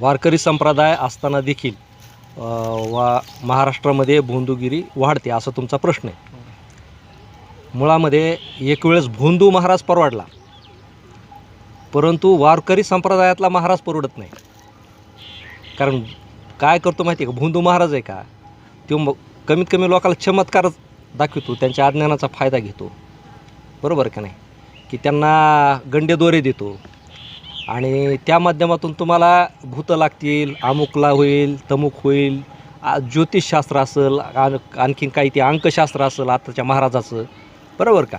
वारकरी संप्रदाय असताना देखील महाराष्ट्रामध्ये भोंदूगिरी वाढते असा तुमचा प्रश्न आहे. मुळामध्ये एक वेळेस भोंदू महाराज परवडला, परंतु वारकरी संप्रदायातला महाराज परवडत नाही. कारण काय करतो माहिती आहे का, भोंदू महाराज आहे का, तो कमीत कमी लोकांना चमत्कार दाखवतो, त्यांच्या अज्ञानाचा फायदा घेतो, बरोबर का नाही, की त्यांना गंडेदोरे देतो आणि त्या माध्यमातून तुम्हाला भूतं लागतील, अमुकला होईल, तमुक होईल, ज्योतिषशास्त्र असेल, आणखीन काही ते अंकशास्त्र असेल आताच्या महाराजाचं, बरोबर का.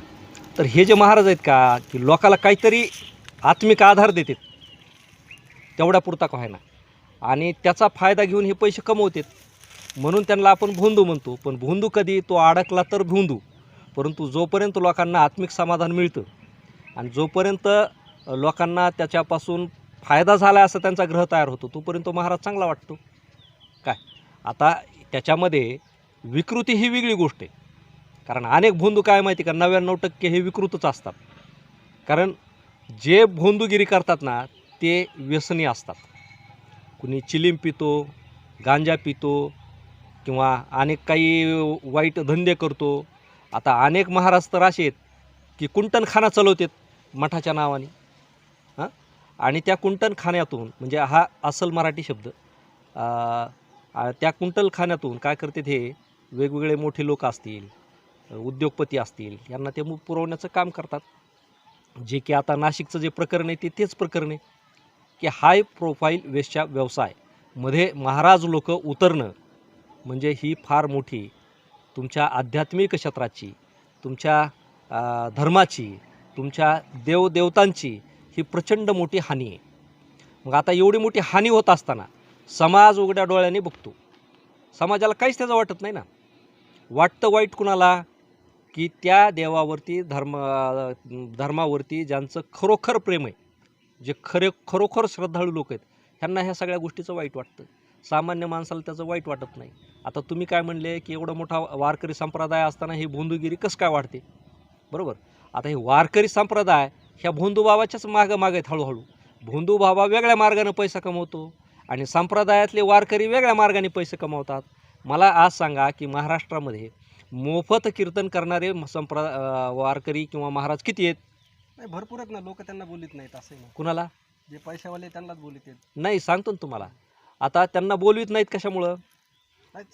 तर हे जे महाराज आहेत का, की लोकाला काहीतरी आत्मिक आधार देतात, तेवढ्या पुरता का होईना, आणि त्याचा फायदा घेऊन हे पैसे कमवतात, म्हणून त्यांना आपण भोंदू म्हणतो. पण भोंदू कधी, तो अडकला तर भोंदू. परंतु जोपर्यंत लोकांना आत्मिक समाधान मिळतं आणि जोपर्यंत लोकांना त्याच्यापासून फायदा झाला असं त्यांचा ग्रह तयार होतो, तोपर्यंत तो महाराज चांगला वाटतो. काय आता त्याच्यामध्ये विकृती ही वेगळी गोष्ट आहे. कारण अनेक भोंदू काय माहिती का, 99% हे विकृतच असतात. कारण जे भोंदूगिरी करतात ना, ते व्यसनी असतात. कुणी चिलीम पितो, गांजा पितो, किंवा अनेक काही वाईट धंदे करतो. आता अनेक महाराज तर असे आहेत की कुंटणखाना चालवतात मठाच्या नावाने. आणि त्या कुंटणखान्यातून, म्हणजे हा असल मराठी शब्द, त्या कुंटलखान्यातून काय करतात, हे वेगवेगळे मोठे लोक असतील, उद्योगपती असतील, यांना ते पुरवण्याचं काम करतात. जे की आता नाशिकचं जे प्रकरण आहे तेच प्रकरण आहे की हाय प्रोफाईल वेश्या व्यवसायामध्ये महाराज लोक उतरणं म्हणजे ही फार मोठी तुमच्या आध्यात्मिक क्षेत्राची, तुमच्या धर्माची, तुमच्या देवदेवतांची ही प्रचंड मोठी हानी आहे. मग आता एवढी मोठी हानी होत असताना समाज उघड्या डोळ्याने बघतो. समाजाला काहीच त्याचं वाटत नाही ना. वाटतं वाईट कुणाला, की त्या देवावरती, धर्मावरती ज्यांचं खरोखर प्रेम आहे, जे खरोखर श्रद्धाळू लोक आहेत, ह्यांना ह्या सगळ्या गोष्टीचं वाईट वाटतं. सामान्य माणसाला त्याचं वाईट वाटत नाही. आता तुम्ही काय म्हणले की एवढा मोठा वारकरी संप्रदाय असताना ही भोंदूगिरी कसं काय वाढते, बरोबर. आता हे वारकरी संप्रदाय ह्या भोंदूबाबाच्याच मागं आहेत. हळूहळू भोंदूबाबा वेगळ्या मार्गाने पैसा कमवतो आणि संप्रदायातले वारकरी वेगळ्या मार्गाने पैसे कमवतात. मला आज सांगा की महाराष्ट्रामध्ये मोफत कीर्तन करणारे वारकरी किंवा महाराज किती आहेत? नाही, भरपूर आहेत ना. लोक त्यांना बोलित नाहीत, असं ना. कुणाला? जे पैशावाले त्यांनाच बोलित आहेत. नाही, सांगतो ना तुम्हाला. आता त्यांना बोलवित नाहीत कशामुळं?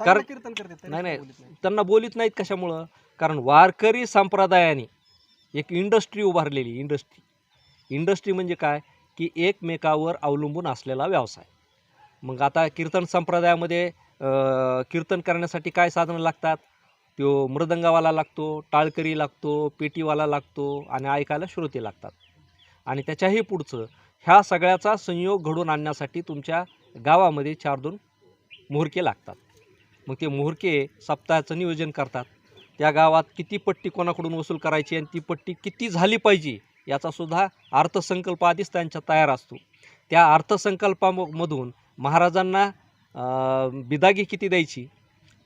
कारण कीर्तन करतात. नाही, त्यांना बोलित नाहीत कशामुळं? कारण वारकरी संप्रदायाने एक इंडस्ट्री उभारलेली. इंडस्ट्री म्हणजे काय, की एकमेकावर अवलंबून असलेला व्यवसाय. मग आता कीर्तन संप्रदायामध्ये कीर्तन करण्यासाठी काय साधनं लागतात? तो मृदंगावाला लागतो, टाळकरी लागतो, पेटीवाला लागतो आणि ऐकायला श्रोते लागतात. आणि त्याच्याही पुढचं ह्या सगळ्याचा संयोग घडून आणण्यासाठी तुमच्या गावामध्ये 4-2 मुहूर्के लागतात. मग ते मुहूर्के सप्ताहाचं नियोजन करतात. त्या गावात किती पट्टी कोणाकडून वसूल करायची आणि ती पट्टी किती झाली पाहिजे याचासुद्धा अर्थसंकल्प आधीच त्यांच्या तयार असतो. त्या अर्थसंकल्पामधून महाराजांना बिदागी किती द्यायची,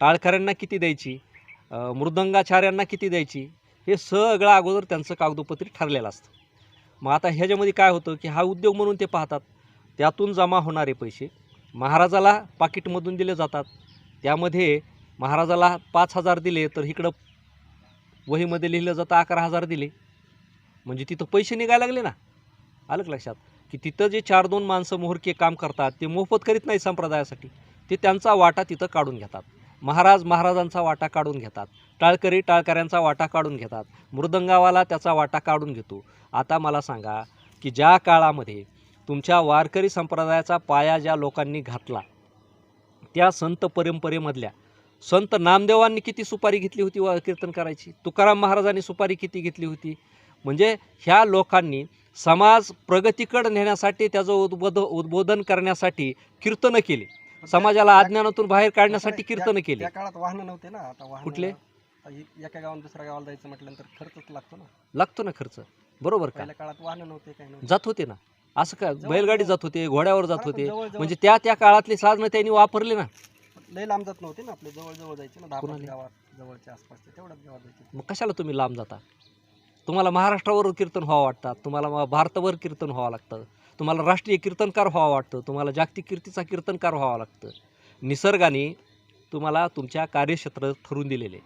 टाळकऱ्यांना किती द्यायची, मृदंगाचार्यांना किती द्यायची, हे सगळं अगोदर त्यांचं कागदोपत्री ठरलेलं असतं. मग आता ह्याच्यामध्ये काय होतं की हा उद्योग म्हणून ते पाहतात. त्यातून जमा होणारे पैसे महाराजाला पाकिटमधून दिले जातात. त्यामध्ये महाराजाला 5,000 दिले तर इकडं वहीमध्ये लिहिलं जातं 11,000 दिले. म्हणजे तिथं पैसे निघायला लागले ना. आलं का लक्षात, की तिथं जे 4-2 माणसं मोहरके काम करतात ते मोफत करीत नाही संप्रदायासाठी, ते त्यांचा वाटा तिथं काढून घेतात. महाराजांचा वाटा काढून घेतात, टाळकऱ्यांचा वाटा काढून घेतात, मृदंगावाला त्याचा वाटा काढून घेतो. आता मला सांगा की ज्या काळामध्ये तुमच्या वारकरी संप्रदायाचा पाया ज्या लोकांनी घातला, त्या संत परंपरेमधल्या संत नामदेवांनी किती सुपारी घेतली होती कीर्तन करायची, तुकाराम महाराजांनी सुपारी किती घेतली होती. म्हणजे ह्या लोकांनी समाज प्रगतीकडे नेण्यासाठी, त्याचं उद्बोधन करण्यासाठी कीर्तनं केली, समाजाला अज्ञानातून बाहेर काढण्यासाठी कीर्तनं केली. त्या काळात वाहनं नव्हते ना. आता वाहन कुठले? एका गावात दुसऱ्या गावाला जायचं म्हटल्यानंतर खर्चच लागतो ना खर्च, बरोबर का. पहिल्या काळात वाहनं नव्हते, काही नव्हते, जात होते ना. असं काय, बैलगाडी जात होते, घोड्यावर जात होते. म्हणजे त्या काळातले साधनं त्यांनी वापरले ना. लय लांब जात नव्हते ना, आपले जवळ जायचे ना. 10 गावात जवळच्या आसपासच्या तेवढ्याच गावात जायचे. मग कशाला तुम्ही लांब जाता? तुम्हाला महाराष्ट्रावर कीर्तन व्हावं वाटतात, तुम्हाला भारतावर कीर्तन व्हावं लागतं, तुम्हाला राष्ट्रीय कीर्तनकार व्हावं वाटतं, तुम्हाला जागतिक कीर्तीचा कीर्तनकार व्हावं लागतं. निसर्गाने तुम्हाला तुमच्या कार्यक्षेत्र ठरवून दिलेले,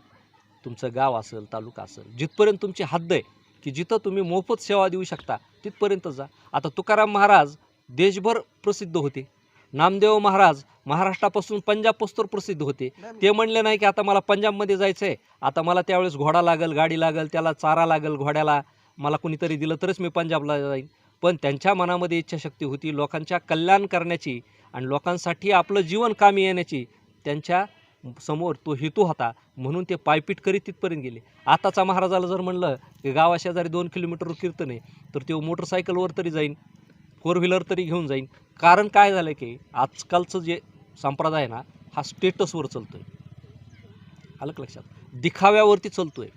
तुमचं गाव असेल, तालुका असेल, जिथपर्यंत तुमची हद्द आहे की जिथं तुम्ही मोफत सेवा देऊ शकता तिथपर्यंत जा. आता तुकाराम महाराज देशभर प्रसिद्ध होते, नामदेव महाराज महाराष्ट्रापासून पंजाबपासून प्रसिद्ध होते. ते म्हणले नाही की आता मला पंजाबमध्ये जायचं आहे, आता मला त्यावेळेस घोडा लागेल, गाडी लागेल, त्याला चारा लागेल, घोड्याला मला कोणीतरी दिलं तरच मी पंजाबला जाईन. पण त्यांच्या मनामध्ये इच्छाशक्ती होती लोकांच्या कल्याण करण्याची आणि लोकांसाठी आपलं जीवन कामी येण्याची. त्यांच्या समोर तो हेतू होता, म्हणून ते पायपीट करीत तिथपर्यंत गेले. आताचा महाराजाला जर म्हणलं की गावाशेजारी 2 किलोमीटरवर कीर्तन आहे, तर तो मोटरसायकलवर तरी जाईन, 4 व्हीलर तरी घेऊन जाईन. कारण काय झालं की आजकालचं जे संप्रदाय ना हा स्टेटसवर चालतो आहे, आलं का लक्षात, दिखाव्यावरती चालतो आहे.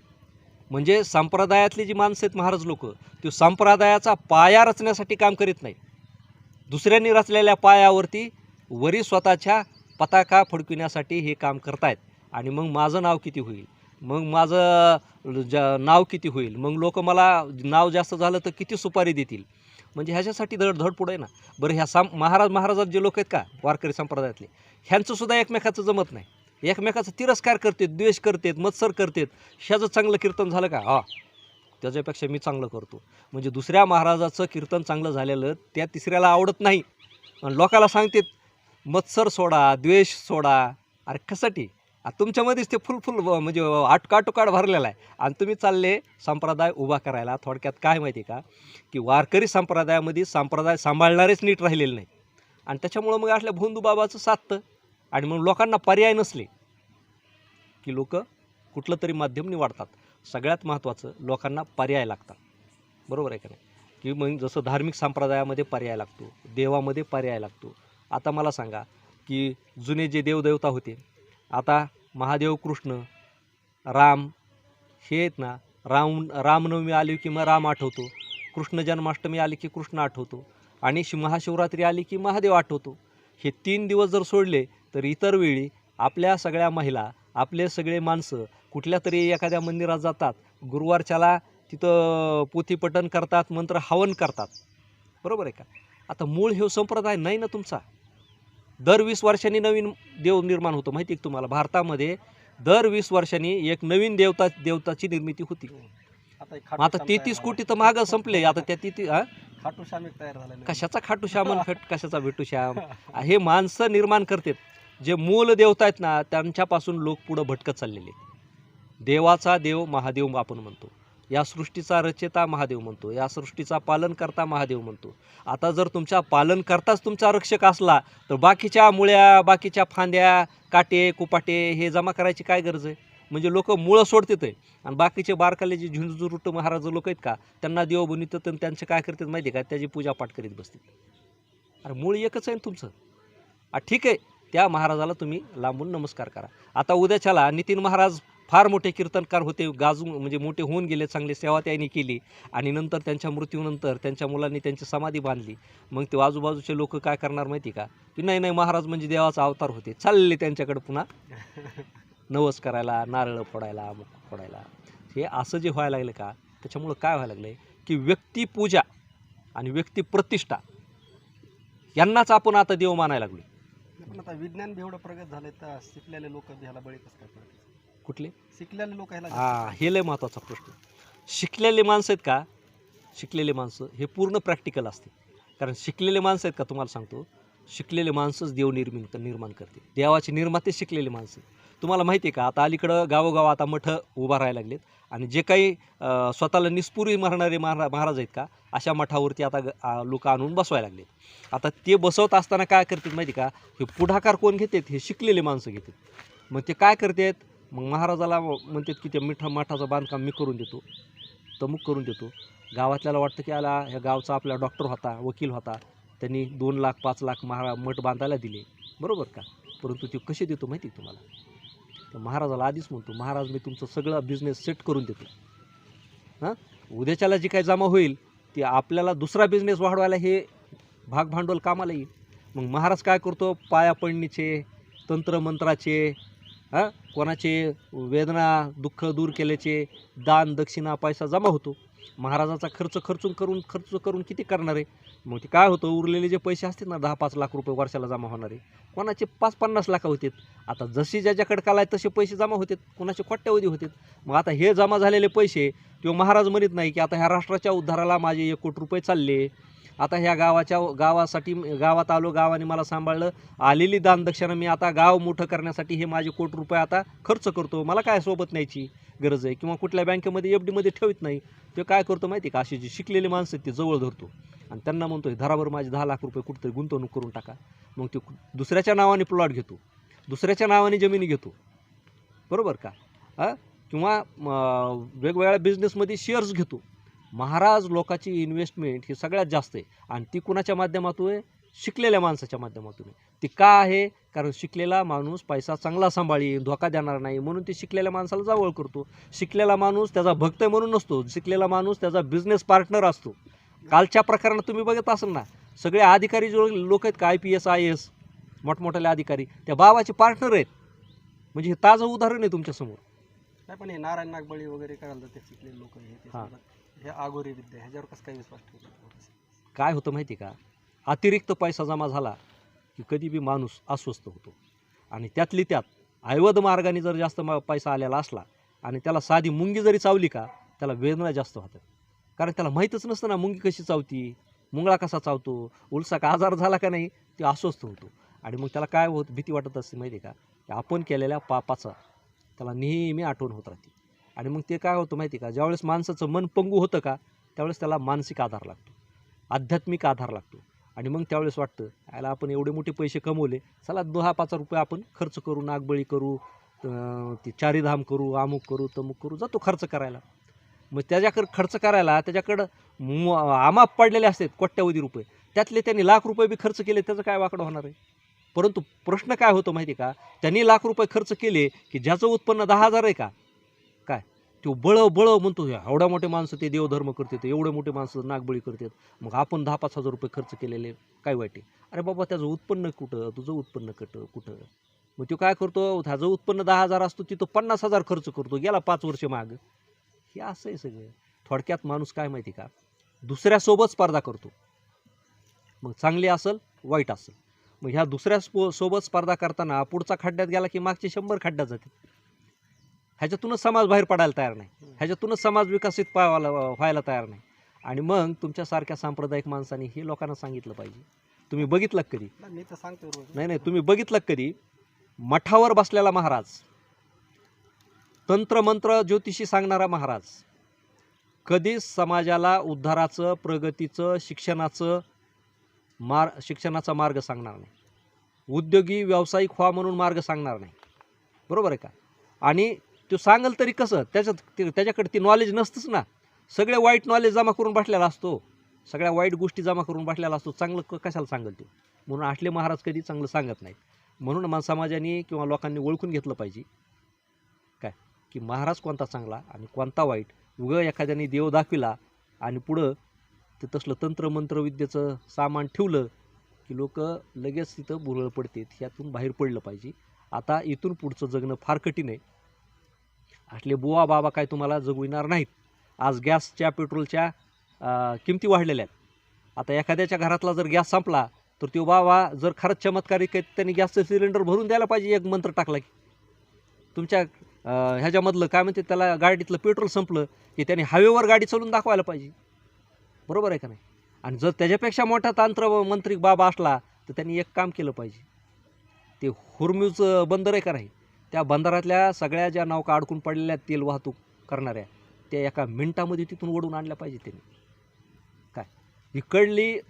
म्हणजे संप्रदायातली जी माणसं आहेत महाराज लोक, ते संप्रदायाचा पाया रचण्यासाठी काम करीत नाहीत, दुसऱ्यांनी रचलेल्या पायावरती वरी स्वतःच्या पताका फडकविण्यासाठी हे काम करतायत. आणि मग माझं नाव किती होईल, मग माझं नाव किती होईल, मग लोक मला नाव जास्त झालं तर किती सुपारी देतील, म्हणजे ह्याच्यासाठी धड पुढे ना. बरं ह्या महाराजात जे लोक आहेत का वारकरी संप्रदायातले, ह्यांचंसुद्धा एकमेकाचं जमत नाही, एकमेकाचा तिरस्कार करतात, द्वेष करतात, मत्सर करतात. ह्याचं चांगलं कीर्तन झालं का, हा त्याच्यापेक्षा मी चांगलं करतो. म्हणजे दुसऱ्या महाराजाचं कीर्तन चांगलं झालेलं त्या तिसऱ्याला आवडत नाही आणि लोकाला सांगतात मत्सर सोडा, द्वेष सोडा. अरे कशासाठी, तुमच्यामध्येच ते फुल म्हणजे आटकाटोकाट भरलेला आहे आणि तुम्ही चालले संप्रदाय उभा करायला. थोडक्यात काय माहिती आहे का, की वारकरी संप्रदायामध्ये संप्रदाय सांभाळणारेच नीट राहिलेले नाही आणि त्याच्यामुळं मग असल्या भोंदूबाबाचं साधतं. आणि मग लोकांना पर्याय नसले की लोक कुठलं तरी माध्यम निवडतात. सगळ्यात महत्त्वाचं लोकांना पर्याय लागतात, बरोबर आहे का नाही, की मग जसं धार्मिक संप्रदायामध्ये पर्याय लागतो, देवामध्ये पर्याय लागतो. आता मला सांगा की जुने जे देवदेवता होते, आता महादेव, कृष्ण, राम हे आहेत ना, रामनवमी आली की मग राम आठवतो, कृष्ण जन्माष्टमी आली की कृष्ण आठवतो आणि महाशिवरात्री आली की महादेव आठवतो. हे 3 दिवस जर सोडले तर इतर वेळी आपल्या सगळ्या महिला, आपले सगळे माणसं कुठल्या तरी एखाद्या मंदिरात जातात, गुरुवारच्याला तिथं पोथीपठण करतात, मंत्र हवन करतात, बरोबर आहे का. आता मूळ हे संप्रदाय नाही ना तुमचा. दर 20 वर्षांनी नवीन देव निर्माण होतो, माहिती आहे तुम्हाला. भारतामध्ये दर 20 वर्षांनी एक नवीन देवताची निर्मिती होती. आता 33 कोटी तर मागं संपले. आता त्या खाटूश्याम एक तयार झाला. कशाचा खाटूश्याम, कशाचा भेटूश्याम, हे माणसं निर्माण करतात. जे मूल देवता आहेत ना त्यांच्यापासून लोक पुढं भटकत चाललेले. देवाचा देव महादेव आपण म्हणतो, या सृष्टीचा रचयिता महादेव म्हणतो, या सृष्टीचा पालनकर्ता महादेव म्हणतो. आता जर तुमच्या पालनकर्ताच तुमचा रक्षक असला तर बाकीच्या मुळ्या, बाकीच्या फांद्या, काटे, कुपाटे हे जमा करायची काय गरज आहे. म्हणजे लोक मुळं सोडतात आहे आणि बाकीचे बारकाले जे झुंजुरुट महाराज लोक आहेत का त्यांना देव बनवतात आणि त्यांचे काय करतात माहिती आहे का, त्याची पूजापाठ करीत बसतात. अरे मूळ एकच आहे तुमचं. ठीक आहे, त्या महाराजाला तुम्ही लांबून नमस्कार करा. आता उद्याच्याला नितीन महाराज फार मोठे कीर्तनकार होते, गाजून म्हणजे मोठे होऊन गेले, चांगली सेवा त्यांनी केली आणि नंतर त्यांच्या मृत्यूनंतर त्यांच्या मुलांनी त्यांची समाधी बांधली. मग ते आजूबाजूचे लोक काय करणार माहिती का, की नाही महाराज म्हणजे देवाचा अवतार होते, चालले त्यांच्याकडे पुन्हा नवस करायला, नारळ फोडायला, मुख फोडायला. हे असं जे व्हायला लागलं का, त्याच्यामुळं काय व्हायला लागलं आहे की व्यक्तिपूजा आणि व्यक्तिप्रतिष्ठा यांनाच आपण आता देव मानायला लागलो. पण आता विज्ञान बी एवढं प्रगत झालंय तर शिकलेले लोक ह्याला बळी कसं काय पडतात. कुठले शिकलेले लोक ह्याला, हे लय महत्त्वाचा प्रश्न. शिकलेले माणसं आहेत का, शिकलेले माणसं हे पूर्ण प्रॅक्टिकल असते. कारण शिकलेले माणसं आहेत का, तुम्हाला सांगतो, शिकलेले माणसंच देव निर्माण करते. देवाचे निर्माते शिकलेले माणसं. तुम्हाला माहिती आहे का, आता अलीकडं गावोगाव आता मठं उभा राहायला लागलेत आणि जे काही स्वतःला निस्पुरी मारणारे महाराज आहेत का, अशा मठावरती आता लोक आणून बसवायला लागलेत. आता ते बसवत असताना काय करतात माहिती का, हे पुढाकार कोण घेतात, हे शिकलेले माणसं घेतात. मग ते काय करतात, मग महाराजाला म्हणतात की ते मठाचं बांधकाम मी करून देतो, तमुक करून देतो. गावातल्याला वाटतं की आला ह्या गावचा आपला डॉक्टर होता, वकील होता, त्यांनी 2 लाख 5 लाख मठ बांधायला दिले, बरोबर का. परंतु ते कसे देतो माहिती आहे तुम्हाला, तर महाराजाला आधीच म्हणतो, महाराज मी तुमचं सगळं बिझनेस सेट करून देतो. उद्याच्याला जी काही जमा होईल ती आपल्याला दुसरा बिझनेस वाढवायला हे भागभांडवल कामाला येईल. मग महाराज काय करतो, पाया पडणीचे, तंत्रमंत्राचे, कोणाचे वेदना दुःख दूर केल्याचे दान दक्षिणा पैसा जमा होतो. महाराजाचा खर्च करून किती करणार आहे? मग ते काय होतं, उरलेले जे पैसे असतात ना 10-5 लाख रुपये वर्षाला जमा होणारे, कोणाचे 5-50 लाख होतात. आता जशी ज्याच्याकडे कला आहे तसे पैसे जमा होतात, कोणाचे कोट्यावधी होतात. मग आता हे जमा झालेले पैसे किंवा महाराज म्हणत नाही की आता ह्या राष्ट्राच्या उद्धाराला माझे 1 कोटी रुपये चालले, आता ह्या गावासाठी गावात आलो, गावाने मला सांभाळलं, आलेली दानदक्षिणा मी आता गाव मोठं करण्यासाठी हे माझे कोटी रुपये आता खर्च करतो, मला काय सोबत न्यायची गरज आहे, किंवा कुठल्या बँकेमध्ये FD मध्ये ठेवत नाही. ते काय करतो माहिती आहे का, अशी जी शिकलेली माणसं आहेत ते जवळ धरतो आणि त्यांना म्हणतो धरावर माझे 10 लाख रुपये कुठेतरी गुंतवणूक करून टाका. मग ते दुसऱ्याच्या नावाने प्लॉट घेतो, दुसऱ्याच्या नावाने जमिनी घेतो, बरोबर का? किंवा वेगवेगळ्या बिझनेसमध्ये शेअर्स घेतो. महाराज लोकांची इन्व्हेस्टमेंट ही सगळ्यात जास्त आहे आणि ती कुणाच्या माध्यमातून आहे? शिकलेल्या माणसाच्या माध्यमातून आहे. ती का आहे? कारण शिकलेला माणूस पैसा चांगला सांभाळील, धोका देणार नाही, म्हणून ते शिकलेल्या माणसाला जवळ करतो. शिकलेला माणूस त्याचा भक्त आहे म्हणून नसतो, शिकलेला माणूस त्याचा बिझनेस पार्टनर असतो. कालच्या प्रकरणात तुम्ही बघत असाल ना, सगळे अधिकारी जो लोक आहेत का, IPS IAS मोठमोठ्याले अधिकारी, त्या बाबाचे पार्टनर आहेत. म्हणजे हे ताजं उदाहरण आहे तुमच्यासमोर. नाही, पण हे नारायण नागबळी वगैरे काय घालतात ते शिकलेले लोक, हां, हे आगोरी विद्या, ह्याच्यावर कसं काय विश्वास ठेवतो? काय होतं माहिती का, अतिरिक्त पैसा जमा झाला की कधी बी माणूस अस्वस्थ होतो आणि त्यातली त्यात ऐवद मार्गाने जर जास्त पैसा आलेला असला आणि त्याला साधी मुंगी जरी चावली का, त्याला वेदना जास्त होतात. कारण त्याला माहीतच नसतं ना मुंगी कशी चावती, मुंगळा कसा चावतो, उलसा का आजार झाला का नाही, ते अस्वस्थ होतो. आणि मग त्याला काय भीती वाटत असते माहिती आहे का, की आपण केलेल्या पापाचा त्याला नेहमी आठवण होत राहते. आणि मग ते काय होतं माहिती आहे का, ज्यावेळेस माणसाचं मन पंगू होतं का, त्यावेळेस त्याला मानसिक आधार लागतो, आध्यात्मिक आधार लागतो. आणि मग त्यावेळेस वाटतं याला आपण एवढे मोठे पैसे कमवले, चला 10-5 रुपये आपण खर्च करू, नागबळी करू, ते चारीधाम करू, अमुक करू, तमुक करू, जातो खर्च करायला. मग त्याच्याकडं खर्च करायला त्याच्याकडं आमाप पडलेले असतात कोट्यावधी रुपये, त्यातले त्यांनी लाख रुपये बी खर्च केले, त्याचं काय वाकडं होणार आहे? परंतु प्रश्न काय होतो माहिती आहे का, त्यांनी लाख रुपये खर्च केले की ज्याचं उत्पन्न 10,000 आहे का, काय तो बळ म्हणतो, एवढ्या मोठे माणसं ते देवधर्म करतात, एवढे मोठे माणसं नागबळी करतात, मग आपण 10-5 हजार रुपये खर्च केलेले काय वाईट आहे? अरे बाबा, त्याचं उत्पन्न कुठं, तुझं उत्पन्न कुठं? मग तो काय करतो, त्याचं उत्पन्न 10,000 असतो, तिथं 50,000 खर्च करतो, गेला 5 वर्ष मागं. हे असं आहे सगळं. थोडक्यात माणूस काय माहिती का, दुसऱ्यासोबत स्पर्धा करतो, मग चांगली असेल वाईट असेल. मग ह्या दुसऱ्या सोबत स्पर्धा करताना पुढचा खड्ड्यात गेला की मागचे 100 खड्ड्यात जाते. ह्याच्यातूनच समाज बाहेर पडायला तयार नाही, ह्याच्यातूनच समाज विकसित व्हायला तयार नाही. आणि मग तुमच्यासारख्या सांप्रदायिक माणसांनी हे लोकांना सांगितलं पाहिजे. तुम्ही बघितलं कधी? मी तर सांगतो रोज. नाही, तुम्ही बघितलं कधी मठावर बसलेला महाराज, तंत्रमंत्र ज्योतिषी सांगणारा महाराज, कधीच समाजाला उद्धाराचं, प्रगतीचं, शिक्षणाचा मार्ग सांगणार नाही, उद्योगी व्यावसायिक व्हा म्हणून मार्ग सांगणार नाही, बरोबर आहे का? आणि तो सांगेल तरी कसं, त्याच्याकडे ती नॉलेज नसतंच ना. सगळे वाईट नॉलेज जमा करून बसलेला असतो, सगळ्या वाईट गोष्टी जमा करून बसलेला असतो, चांगलं कशाला सांगेल तो? म्हणून आठले महाराज कधी चांगलं सांगत नाहीत. म्हणून समाजाने किंवा लोकांनी ओळखून घेतलं पाहिजे काय, की महाराज कोणता चांगला आणि कोणता वाईट. उगं एखाद्याने देव दाखविला आणि पुढं ते तसलं तंत्रमंत्रविद्येचं सामान ठेवलं की लोक लगेच तिथं बुरळ पडतात. ह्यातून बाहेर पडलं पाहिजे. आता इथून पुढचं जगणं फार कठीण आहे. असले बुवा बाबा काय तुम्हाला जगविणार नाहीत. आज गॅसच्या, पेट्रोलच्या किमती वाढलेल्या आहेत. आता एखाद्याच्या घरातला जर गॅस संपला तर तो बाबा जर खरंच चमत्कारिक आहे त्यांनी गॅसचं सिलेंडर भरून द्यायला पाहिजे. एक मंत्र टाकला की तुमच्या ह्याच्यामधलं काय म्हणते त्याला, गाडीतलं पेट्रोल संपलं की त्यांनी हवेवर गाडी चालवून दाखवायला पाहिजे, बरोबर आहे का नाही? आणि जर त्याच्यापेक्षा मोठा तांत्रिक बाबा असला तर त्यांनी एक काम केलं पाहिजे. ते हुर्म्यूज बंदर आहे का नाही, त्या बंदरातल्या सगळ्या ज्या नौका अडकून पडलेल्या तेल वाहतूक करणाऱ्या त्या एका मिनिटामध्ये तिथून ओढून आणल्या पाहिजे त्यांनी. काय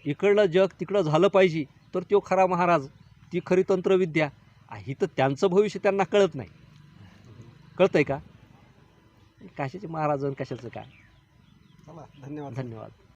इकडलं जग तिकडं झालं पाहिजे तर तो खरा महाराज, ती खरी तंत्रविद्या. ही तर त्यांचं भविष्य त्यांना कळत नाही. कळतंय का? कशाचे महाराज आणि कशाचं काय. चला, धन्यवाद. धन्यवाद.